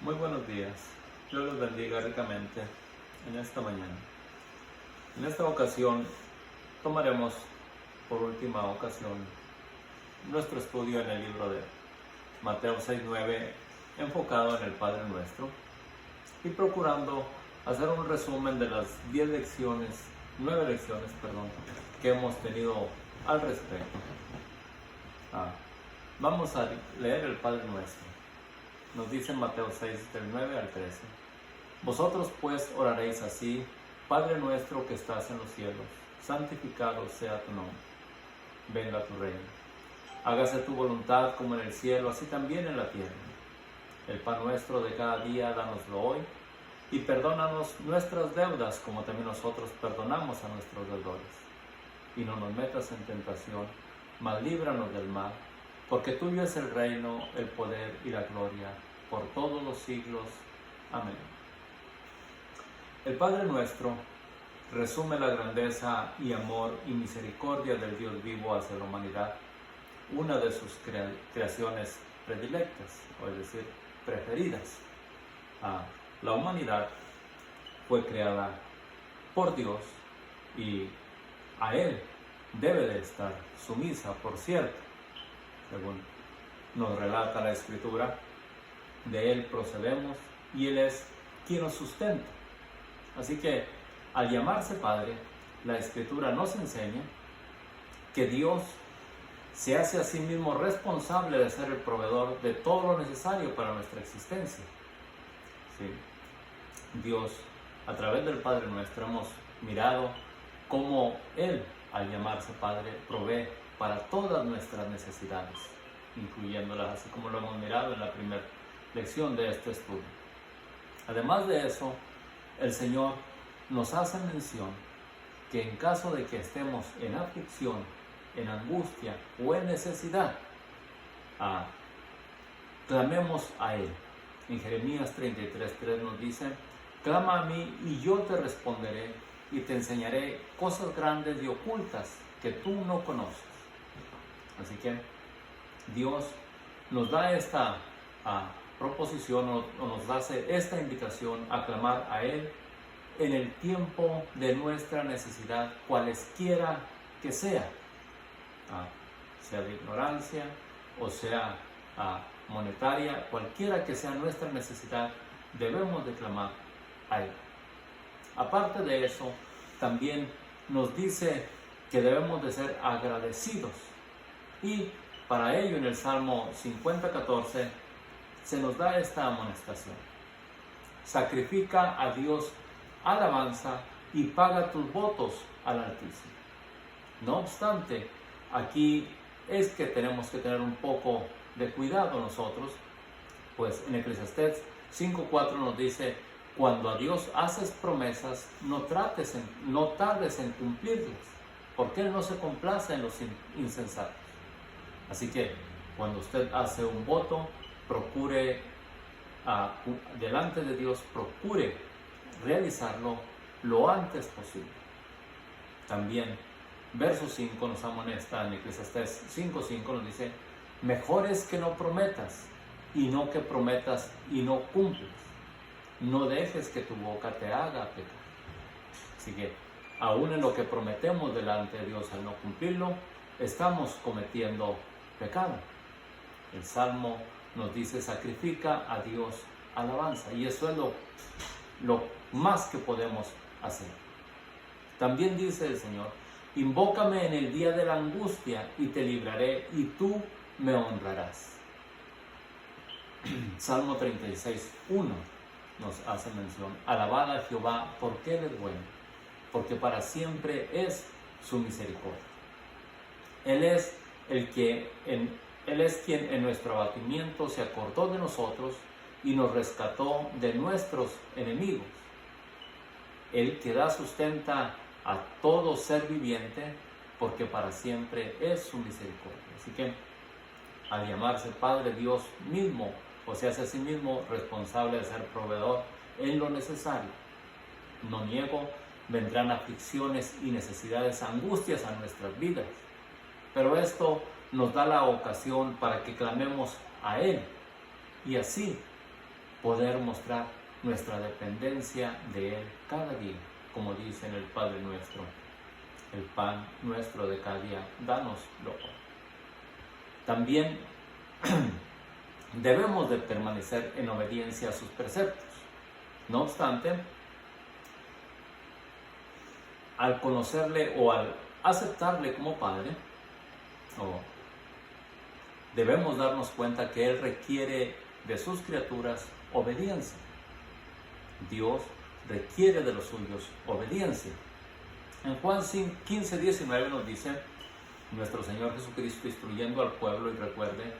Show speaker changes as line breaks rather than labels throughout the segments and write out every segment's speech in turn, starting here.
Muy buenos días. Dios los bendiga ricamente en esta mañana. En esta ocasión tomaremos por última ocasión nuestro estudio en el libro de Mateo 6:9, enfocado en el Padre Nuestro y procurando hacer un resumen de las 9 lecciones, que hemos tenido al respecto. Vamos a leer el Padre Nuestro. Nos dice en Mateo 6, del 9 al 13. Vosotros pues oraréis así: Padre nuestro que estás en los cielos, santificado sea tu nombre. Venga tu reino. Hágase tu voluntad como en el cielo, así también en la tierra. El pan nuestro de cada día, dánoslo hoy, y perdónanos nuestras deudas, como también nosotros perdonamos a nuestros deudores. Y no nos metas en tentación, mas líbranos del mal, porque tuyo es el reino, el poder y la gloria, por todos los siglos. Amén. El Padre Nuestro resume la grandeza y amor y misericordia del Dios vivo hacia la humanidad, una de sus creaciones predilectas, o es decir, preferidas. La humanidad fue creada por Dios y a Él debe de estar sumisa, por cierto, según nos relata la Escritura. De Él procedemos y Él es quien nos sustenta. Así que al llamarse Padre, la Escritura nos enseña que Dios se hace a sí mismo responsable de ser el proveedor de todo lo necesario para nuestra existencia. Sí. Dios, a través del Padre Nuestro, hemos mirado cómo Él, al llamarse Padre, provee para todas nuestras necesidades, incluyéndolas, así como lo hemos mirado en la primera lección de este estudio. Además de eso, el Señor nos hace mención que en caso de que estemos en aflicción, en angustia o en necesidad, clamemos a Él. En Jeremías 33:3 nos dice: clama a mí y yo te responderé y te enseñaré cosas grandes y ocultas que tú no conoces. Así que Dios nos da esta proposición o nos hace esta invitación a clamar a Él en el tiempo de nuestra necesidad, cualesquiera que sea, sea de ignorancia o sea monetaria, cualquiera que sea nuestra necesidad, debemos de clamar a Él. Aparte de eso, también nos dice que debemos de ser agradecidos, y para ello en el Salmo 50:14 se nos da esta amonestación: sacrifica a Dios alabanza y paga tus votos al Altísimo. No obstante, aquí es que tenemos que tener un poco de cuidado nosotros, pues en Eclesiastés 5:4 nos dice: cuando a Dios haces promesas, no tardes en cumplirlas, porque Él no se complace en los insensatos. Así que cuando usted hace un voto, procure delante de Dios, procure realizarlo lo antes posible. También verso 5 nos amonesta, en Eclesiastés 5:5 nos dice: mejor es que no prometas, y no que prometas y no cumplas. No dejes que tu boca te haga pecar. Así que aún en lo que prometemos delante de Dios, al no cumplirlo, estamos cometiendo pecado. El Salmo nos dice: sacrifica a Dios alabanza, y eso es lo más que podemos hacer. También dice el Señor: invócame en el día de la angustia y te libraré, y tú me honrarás. Salmo 36:1 nos hace mención: alabad a Jehová porque Él es bueno, porque para siempre es su misericordia. Él es quien en nuestro abatimiento se acordó de nosotros y nos rescató de nuestros enemigos. Él que da sustenta a todo ser viviente, porque para siempre es su misericordia. Así que al llamarse Padre, Dios mismo se hace a sí mismo responsable de ser proveedor en lo necesario. No niego, vendrán aflicciones y necesidades, angustias a nuestras vidas, pero esto nos da la ocasión para que clamemos a Él, y así poder mostrar nuestra dependencia de Él cada día, como dice en el Padre Nuestro: el pan nuestro de cada día, dánoslo hoy. También debemos de permanecer en obediencia a sus preceptos. No obstante, al conocerle o al aceptarle como Padre, debemos darnos cuenta que Él requiere de sus criaturas obediencia. Dios requiere de los suyos obediencia. En Juan 15:19 nos dice nuestro Señor Jesucristo instruyendo al pueblo, y recuerde,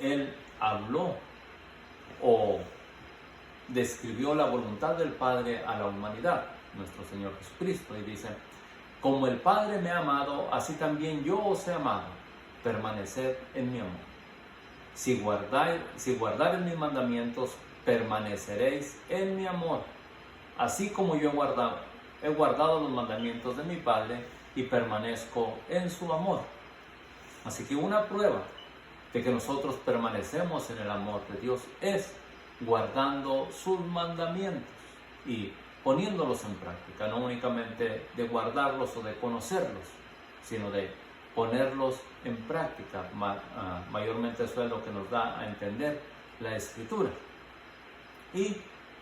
Él habló o describió la voluntad del Padre a la humanidad, nuestro Señor Jesucristo, y dice: como el Padre me ha amado, así también yo os he amado, permaneced en mi amor. Si guardareis mis mandamientos, permaneceréis en mi amor, así como yo he guardado los mandamientos de mi Padre y permanezco en su amor. Así que una prueba de que nosotros permanecemos en el amor de Dios es guardando sus mandamientos y poniéndolos en práctica, no únicamente de guardarlos o de conocerlos, sino de ponerlos en práctica. Mayormente eso es lo que nos da a entender la Escritura. Y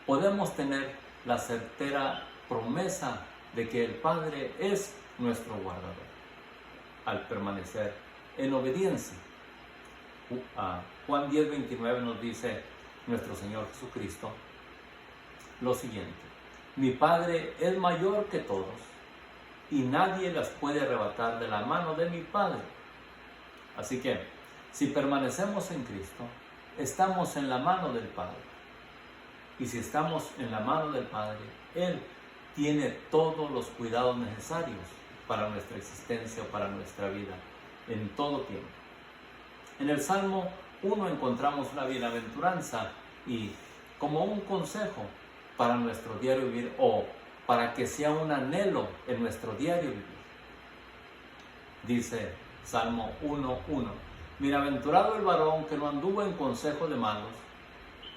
podemos tener la certera promesa de que el Padre es nuestro guardador al permanecer en obediencia. Juan 10:29 nos dice nuestro Señor Jesucristo lo siguiente: mi Padre es mayor que todos y nadie las puede arrebatar de la mano de mi Padre. Así que si permanecemos en Cristo, estamos en la mano del Padre. Y si estamos en la mano del Padre, Él tiene todos los cuidados necesarios para nuestra existencia, para nuestra vida, en todo tiempo. En el Salmo 1 encontramos una bienaventuranza y como un consejo para nuestro diario vivir, o para que sea un anhelo en nuestro diario vivir. Dice Salmo 1:1: bienaventurado el varón que no anduvo en consejo de malos,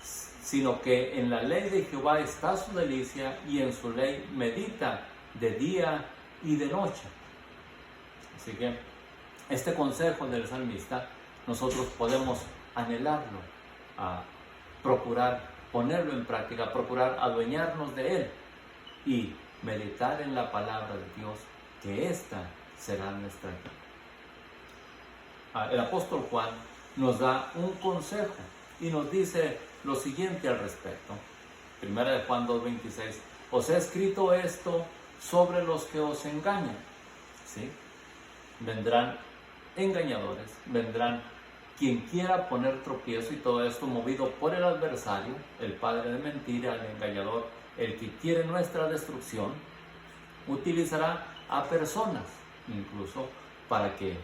sino que en la ley de Jehová está su delicia, y en su ley medita de día y de noche. Así que este consejo del salmista nosotros podemos anhelarlo, procurar ponerlo en práctica, procurar adueñarnos de él y meditar en la palabra de Dios, que esta será nuestra vida. El apóstol Juan nos da un consejo y nos dice lo siguiente al respecto. Primera de Juan 2:26: os he escrito esto sobre los que os engañan. ¿Sí? Vendrán engañadores, vendrán quien quiera poner tropiezo, y todo esto movido por el adversario, el padre de mentira, el engañador, el que quiere nuestra destrucción. Utilizará a personas incluso para que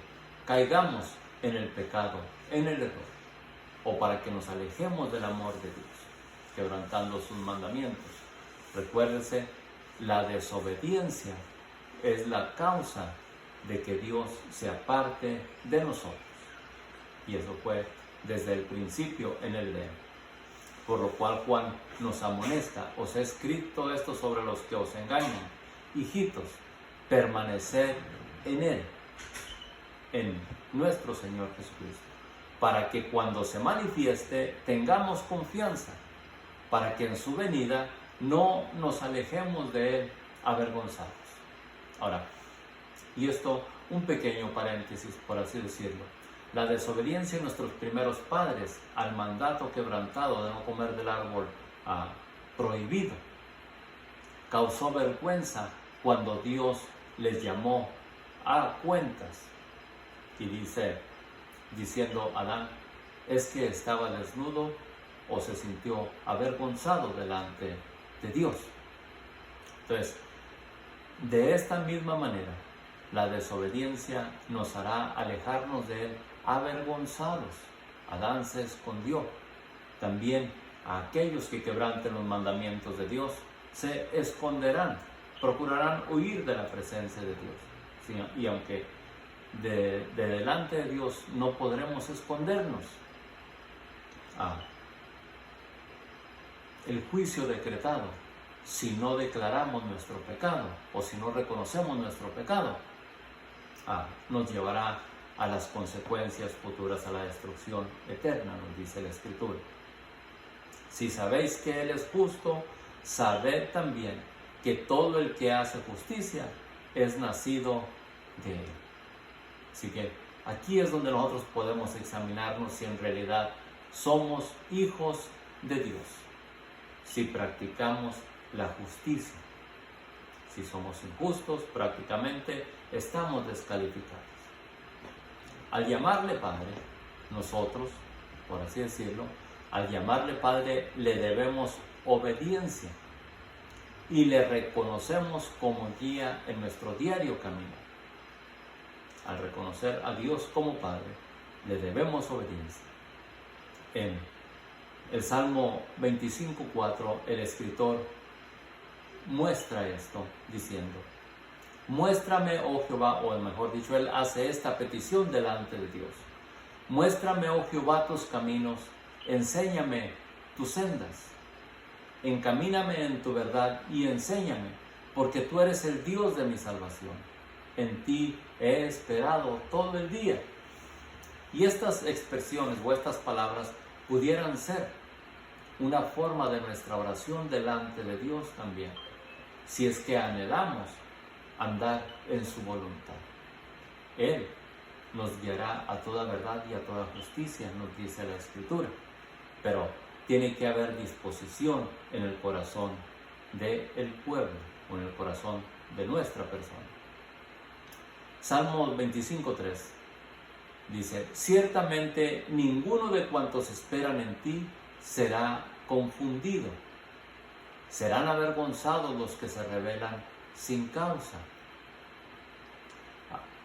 caigamos en el pecado, en el error, o para que nos alejemos del amor de Dios, quebrantando sus mandamientos. Recuérdese, la desobediencia es la causa de que Dios se aparte de nosotros. Y eso fue desde el principio en el Edén. Por lo cual Juan nos amonesta: os he escrito esto sobre los que os engañan. Hijitos, permaneced en Él, en nuestro Señor Jesucristo, para que cuando se manifieste tengamos confianza, para que en su venida no nos alejemos de Él avergonzados. Ahora, y esto, un pequeño paréntesis, por así decirlo. La desobediencia de nuestros primeros padres al mandato quebrantado de no comer del árbol prohibido causó vergüenza cuando Dios les llamó a cuentas. Y diciendo Adán: es que estaba desnudo, o se sintió avergonzado delante de Dios. Entonces, de esta misma manera, la desobediencia nos hará alejarnos de Él avergonzados. Adán se escondió. También a aquellos que quebranten los mandamientos de Dios se esconderán, procurarán huir de la presencia de Dios. ¿Sí? Y aunque de delante de Dios no podremos escondernos, el juicio decretado si no declaramos nuestro pecado o si no reconocemos nuestro pecado, nos llevará a las consecuencias futuras, a la destrucción eterna, nos dice la Escritura. Si sabéis que Él es justo, sabed también que todo el que hace justicia es nacido de Él. Así que aquí es donde nosotros podemos examinarnos si en realidad somos hijos de Dios, si practicamos la justicia. Si somos injustos, prácticamente estamos descalificados. Al llamarle Padre, nosotros, por así decirlo, al llamarle Padre le debemos obediencia y le reconocemos como guía en nuestro diario camino. Al reconocer a Dios como Padre, le debemos obediencia. En el Salmo 25:4, el escritor muestra esto diciendo: muéstrame, oh Jehová, o mejor dicho, él hace esta petición delante de Dios: muéstrame, oh Jehová, tus caminos, enséñame tus sendas, encamíname en tu verdad y enséñame, porque tú eres el Dios de mi salvación. En ti he esperado todo el día. Y estas expresiones o estas palabras pudieran ser una forma de nuestra oración delante de Dios también, si es que anhelamos andar en su voluntad. Él nos guiará a toda verdad y a toda justicia, nos dice la Escritura. Pero tiene que haber disposición en el corazón del pueblo o en el corazón de nuestra persona. Salmo 25:3 dice: ciertamente ninguno de cuantos esperan en ti será confundido. Serán avergonzados los que se rebelan sin causa.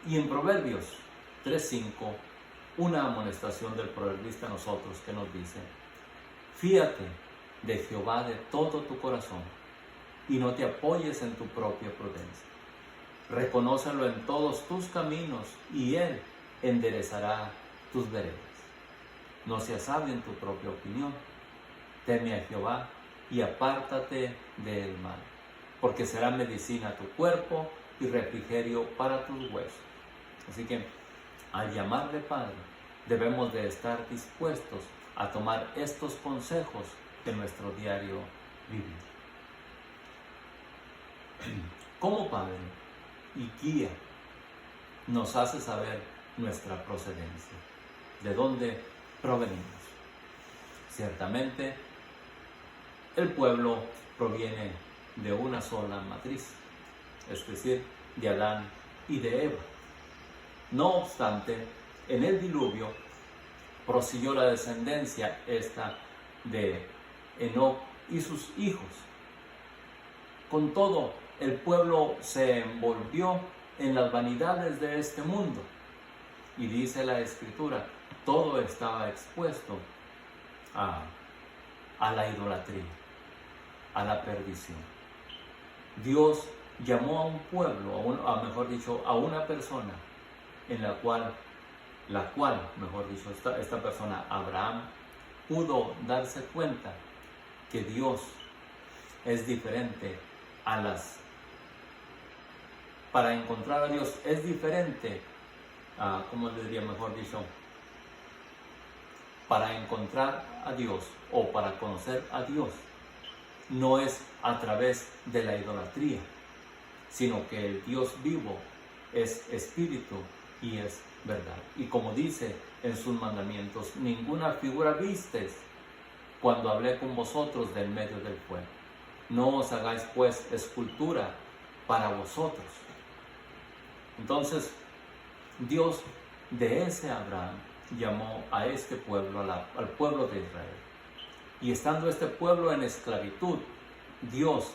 Y en Proverbios 3:5, una amonestación del proverbista a nosotros que nos dice: fíate de Jehová de todo tu corazón y no te apoyes en tu propia prudencia. Reconócelo en todos tus caminos y Él enderezará tus veredas. No seas sabio en tu propia opinión. Teme a Jehová y apártate del mal, porque será medicina a tu cuerpo y refrigerio para tus huesos. Así que al llamarle Padre, debemos de estar dispuestos a tomar estos consejos de nuestro diario vivir. Como Padre y guía, nos hace saber nuestra procedencia, de dónde provenimos. Ciertamente, el pueblo proviene de una sola matriz, es decir, de Adán y de Eva. No obstante, en el diluvio prosiguió la descendencia esta de Enoc y sus hijos. Con todo, el pueblo se envolvió en las vanidades de este mundo. Y dice la Escritura, todo estaba expuesto a la idolatría, a la perdición. Dios llamó a un pueblo, mejor dicho, a una persona, en la cual, mejor dicho, esta persona, Abraham, pudo darse cuenta que Dios es diferente para encontrar a Dios es diferente, ¿cómo le diría mejor dicho? Para encontrar a Dios o para conocer a Dios, no es a través de la idolatría, sino que el Dios vivo es espíritu y es verdad. Y como dice en sus mandamientos, ninguna figura vistes cuando hablé con vosotros del medio del fuego. No os hagáis pues escultura para vosotros. Entonces, Dios de ese Abraham llamó a este pueblo, al pueblo de Israel. Y estando este pueblo en esclavitud, Dios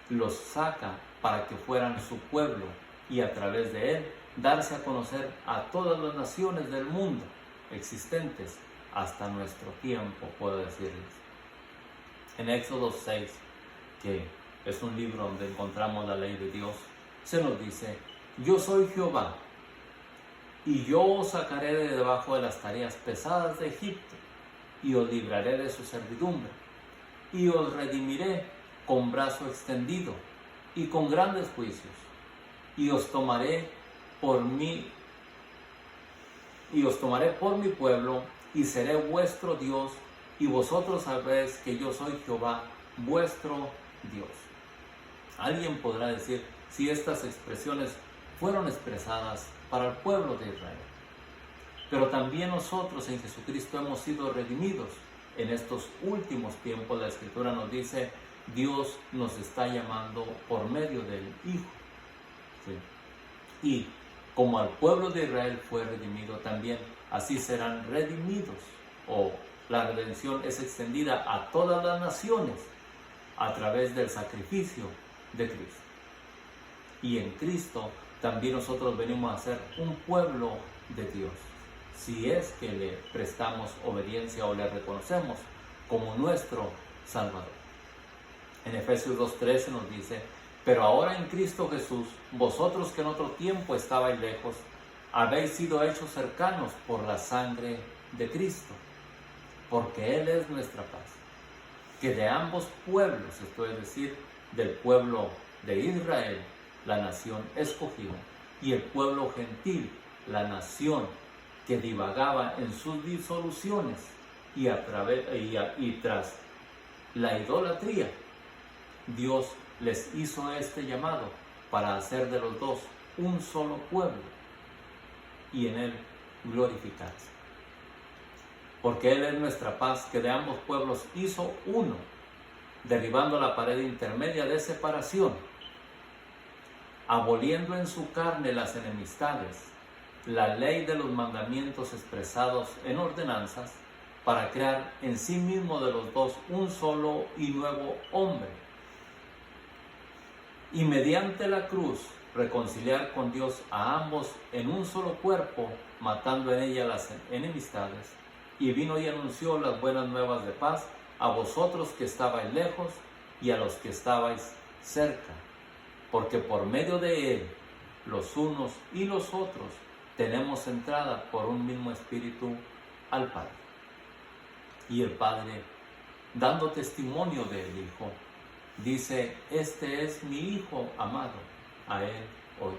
los saca para que fueran su pueblo y a través de él darse a conocer a todas las naciones del mundo existentes hasta nuestro tiempo, puedo decirles. En Éxodo 6, que es un libro donde encontramos la ley de Dios, se nos dice: yo soy Jehová, y yo os sacaré de debajo de las tareas pesadas de Egipto, y os libraré de su servidumbre. y os redimiré con brazo extendido y con grandes juicios, y os tomaré por mi pueblo, y seré vuestro Dios, y vosotros sabréis que yo soy Jehová, vuestro Dios. Alguien podrá decir si estas expresiones fueron expresadas para el pueblo de Israel. Pero también nosotros en Jesucristo hemos sido redimidos. En estos últimos tiempos la Escritura nos dice, Dios nos está llamando por medio del Hijo. ¿Sí? Y como al pueblo de Israel fue redimido también, así serán redimidos, o la redención es extendida a todas las naciones a través del sacrificio de Cristo. Y en Cristo también nosotros venimos a ser un pueblo de Dios, si es que le prestamos obediencia o le reconocemos como nuestro Salvador. En Efesios 2:13 nos dice, pero ahora en Cristo Jesús, vosotros que en otro tiempo estabais lejos, habéis sido hechos cercanos por la sangre de Cristo, porque Él es nuestra paz, que de ambos pueblos, esto es decir, del pueblo de Israel, la nación escogida, y el pueblo gentil, la nación que divagaba en sus disoluciones y tras la idolatría, Dios les hizo este llamado para hacer de los dos un solo pueblo y en Él glorificarse. Porque Él es nuestra paz, que de ambos pueblos hizo uno, derribando la pared intermedia de separación, aboliendo en su carne las enemistades, la ley de los mandamientos expresados en ordenanzas, para crear en sí mismo de los dos un solo y nuevo hombre, y mediante la cruz reconciliar con Dios a ambos en un solo cuerpo, matando en ella las enemistades, y vino y anunció las buenas nuevas de paz a vosotros que estabais lejos y a los que estabais cerca, porque por medio de Él, los unos y los otros, tenemos entrada por un mismo Espíritu al Padre. Y el Padre, dando testimonio del Hijo, dice, este es mi Hijo amado, a Él oigo.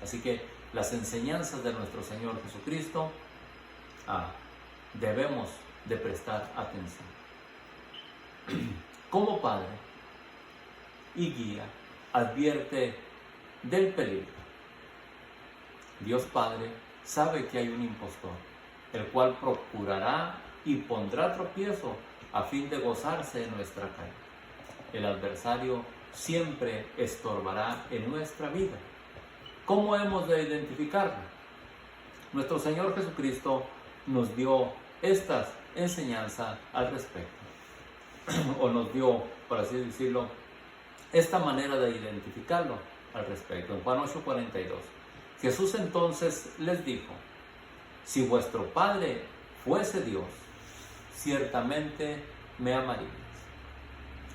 Así que las enseñanzas de nuestro Señor Jesucristo debemos de prestar atención. Como Padre y guía, advierte del peligro. Dios Padre sabe que hay un impostor, el cual procurará y pondrá tropiezo a fin de gozarse en nuestra caída. El adversario siempre estorbará en nuestra vida. ¿Cómo hemos de identificarlo? Nuestro Señor Jesucristo nos dio estas enseñanzas al respecto, o nos dio, por así decirlo, esta manera de identificarlo al respecto. En Juan 8:42, Jesús entonces les dijo, si vuestro Padre fuese Dios, ciertamente me amaríais.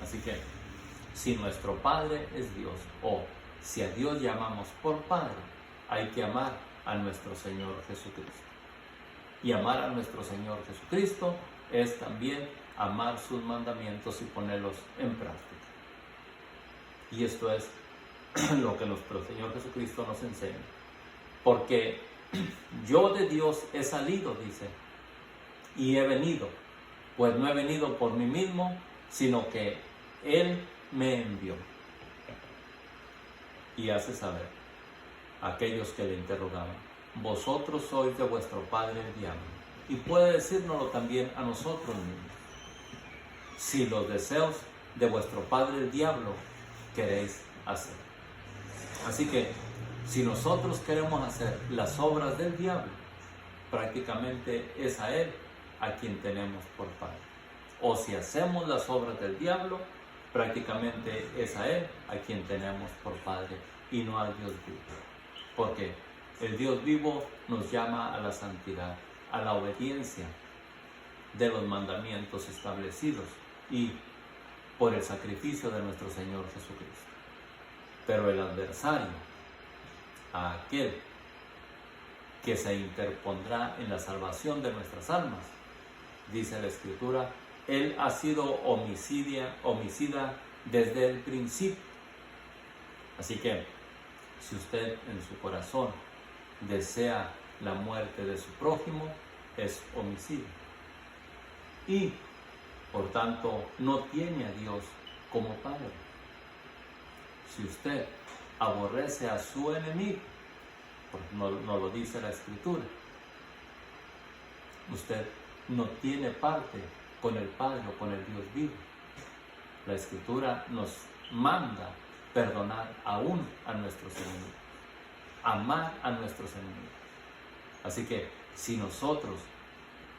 Así que, si nuestro Padre es Dios, o si a Dios llamamos por Padre, hay que amar a nuestro Señor Jesucristo. Y amar a nuestro Señor Jesucristo es también amar sus mandamientos y ponerlos en práctica. Y esto es lo que nuestro Señor Jesucristo nos enseña. Porque yo de Dios he salido, dice, y he venido, pues no he venido por mí mismo, sino que Él me envió. Y hace saber a aquellos que le interrogaban, vosotros sois de vuestro padre el diablo. Y puede decírnoslo también a nosotros mismos. Si los deseos de vuestro padre el diablo queréis hacer. Así que, si nosotros queremos hacer las obras del diablo, prácticamente es a él a quien tenemos por padre. O si hacemos las obras del diablo, prácticamente es a él a quien tenemos por padre y no al Dios vivo. Porque el Dios vivo nos llama a la santidad, a la obediencia de los mandamientos establecidos y por el sacrificio de nuestro Señor Jesucristo. Pero el adversario, a aquel que se interpondrá en la salvación de nuestras almas, dice la Escritura, Él ha sido homicida desde el principio. Así que, si usted en su corazón desea la muerte de su prójimo, es homicidio. Y, por tanto, no tiene a Dios como Padre. Si usted aborrece a su enemigo, porque no lo dice la Escritura, usted no tiene parte con el Padre o con el Dios vivo. La Escritura nos manda perdonar aún a nuestros enemigos, amar a nuestros enemigos. Así que si nosotros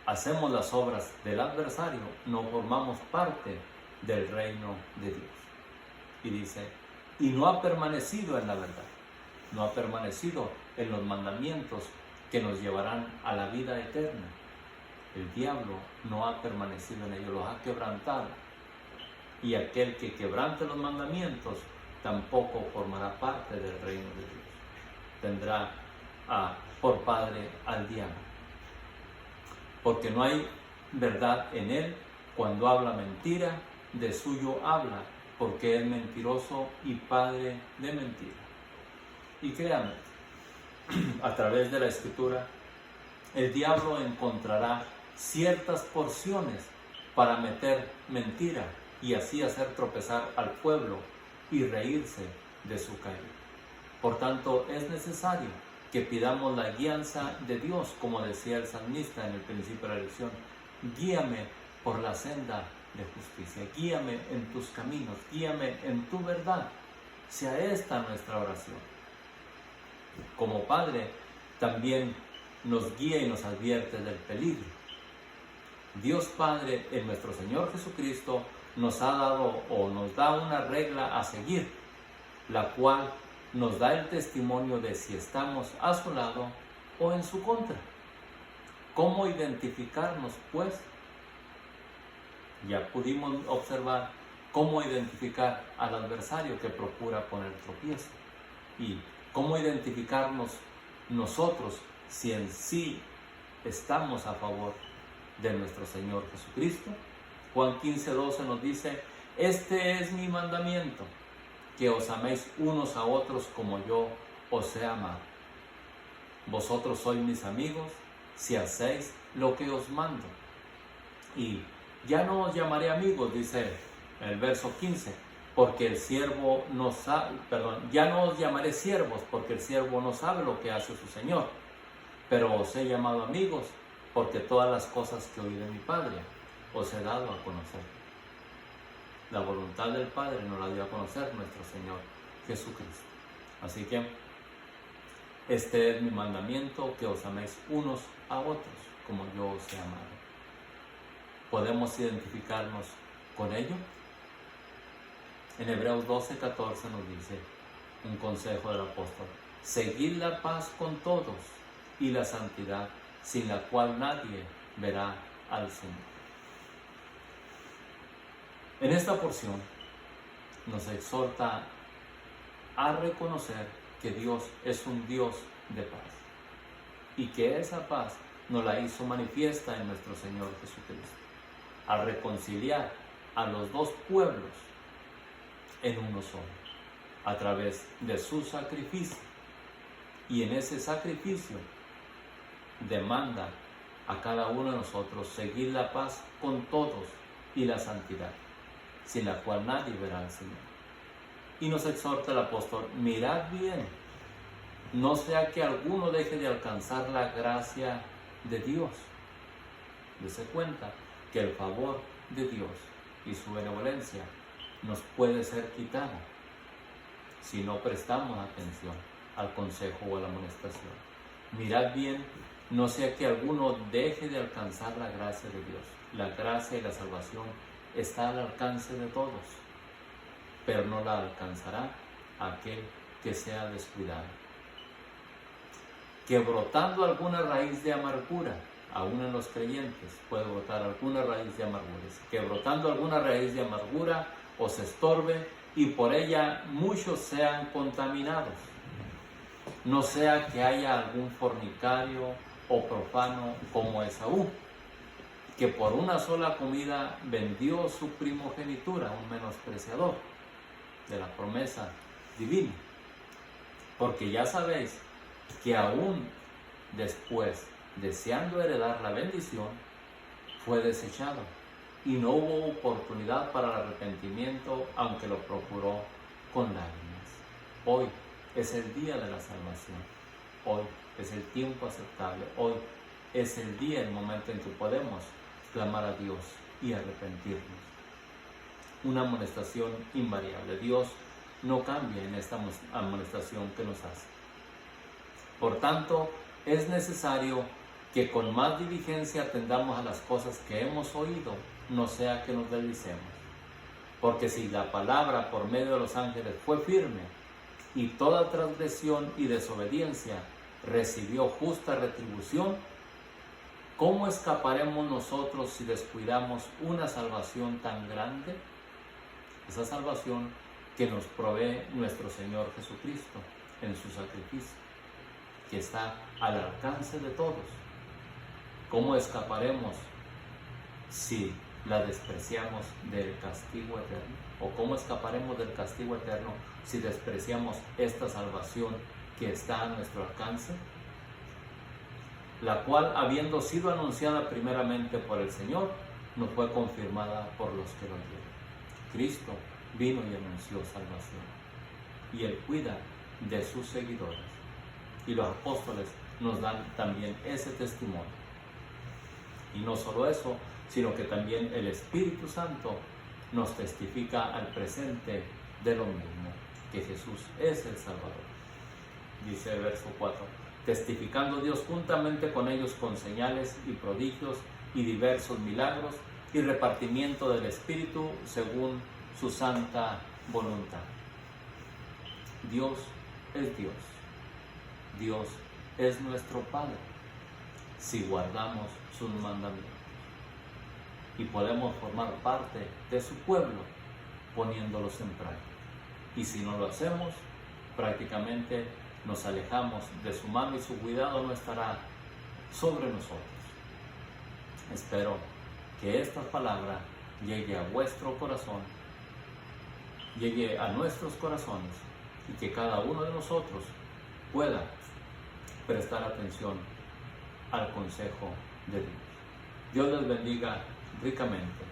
hacemos las obras del adversario, no formamos parte del reino de Dios. Y dice, y no ha permanecido en la verdad, no ha permanecido en los mandamientos que nos llevarán a la vida eterna. El diablo no ha permanecido en ellos, los ha quebrantado. Y aquel que quebrante los mandamientos tampoco formará parte del reino de Dios. Tendrá por padre al diablo. Porque no hay verdad en él. Cuando habla mentira, de suyo habla, porque es mentiroso y padre de mentira. Y créanme, a través de la Escritura, el diablo encontrará ciertas porciones para meter mentira y así hacer tropezar al pueblo y reírse de su caída. Por tanto, es necesario que pidamos la guianza de Dios, como decía el salmista en el principio de la lección. Guíame por la senda de justicia, guíame en tus caminos, guíame en tu verdad. Sea esta nuestra oración. Como Padre, también nos guía y nos advierte del peligro. Dios Padre, en nuestro Señor Jesucristo, nos ha dado o nos da una regla a seguir, la cual nos da el testimonio de si estamos a su lado o en su contra. ¿Cómo identificarnos, pues? Ya pudimos observar cómo identificar al adversario que procura poner tropiezo. Y cómo identificarnos nosotros si en sí estamos a favor de nuestro Señor Jesucristo. Juan 15:12 nos dice, este es mi mandamiento, que os améis unos a otros como yo os he amado. Vosotros sois mis amigos si hacéis lo que os mando. Y ya no os llamaré amigos, dice el verso 15, porque el siervo no sabe, ya no os llamaré siervos, porque el siervo no sabe lo que hace su Señor, pero os he llamado amigos, porque todas las cosas que oí de mi Padre os he dado a conocer. La voluntad del Padre nos la dio a conocer nuestro Señor Jesucristo. Así que este es mi mandamiento, que os améis unos a otros, como yo os he amado. ¿Podemos identificarnos con ello? En Hebreos 12:14 nos dice un consejo del apóstol: seguid la paz con todos y la santidad, sin la cual nadie verá al Señor. En esta porción nos exhorta a reconocer que Dios es un Dios de paz y que esa paz nos la hizo manifiesta en nuestro Señor Jesucristo, a reconciliar a los dos pueblos en uno solo, a través de su sacrificio. Y en ese sacrificio demanda a cada uno de nosotros seguir la paz con todos y la santidad, sin la cual nadie verá al Señor. Y nos exhorta el apóstol: mirad bien, no sea que alguno deje de alcanzar la gracia de Dios. Dese cuenta que el favor de Dios y su benevolencia nos puede ser quitada si no prestamos atención al consejo o a la amonestación. Mirad bien, no sea que alguno deje de alcanzar la gracia de Dios. La gracia y la salvación está al alcance de todos, pero no la alcanzará aquel que sea descuidado. Que brotando alguna raíz de amargura, aún en los creyentes puede brotar alguna raíz de amargura, que brotando alguna raíz de amargura os estorbe y por ella muchos sean contaminados. No sea que haya algún fornicario o profano como Esaú, que por una sola comida vendió su primogenitura, un menospreciador de la promesa divina. Porque ya sabéis que aún después, deseando heredar la bendición, fue desechado y no hubo oportunidad para el arrepentimiento, aunque lo procuró con lágrimas. Hoy es el día de la salvación. Hoy es el tiempo aceptable. Hoy es el día, el momento en que podemos clamar a Dios y arrepentirnos. Una amonestación invariable. Dios no cambia en esta amonestación que nos hace. Por tanto, es necesario que con más diligencia atendamos a las cosas que hemos oído, no sea que nos deslicemos. Porque si la palabra por medio de los ángeles fue firme, y toda transgresión y desobediencia recibió justa retribución, ¿cómo escaparemos nosotros si descuidamos una salvación tan grande? Esa salvación que nos provee nuestro Señor Jesucristo en su sacrificio, que está al alcance de todos. ¿Cómo escaparemos si la despreciamos del castigo eterno? ¿O cómo escaparemos del castigo eterno si despreciamos esta salvación que está a nuestro alcance? La cual, habiendo sido anunciada primeramente por el Señor, nos fue confirmada por los que lo oyeron. Cristo vino y anunció salvación, y Él cuida de sus seguidores. Y los apóstoles nos dan también ese testimonio. Y no solo eso, sino que también el Espíritu Santo nos testifica al presente de lo mismo, que Jesús es el Salvador. Dice el verso 4, testificando Dios juntamente con ellos con señales y prodigios y diversos milagros y repartimiento del Espíritu según su santa voluntad. Dios es Dios. Dios es nuestro Padre si guardamos sus mandamientos. Y podemos formar parte de su pueblo poniéndolos en práctica. Y si no lo hacemos, prácticamente nos alejamos de su mano y su cuidado no estará sobre nosotros. Espero que esta palabra llegue a vuestro corazón, llegue a nuestros corazones y que cada uno de nosotros pueda prestar atención al consejo de Dios. Dios les bendiga ricamente.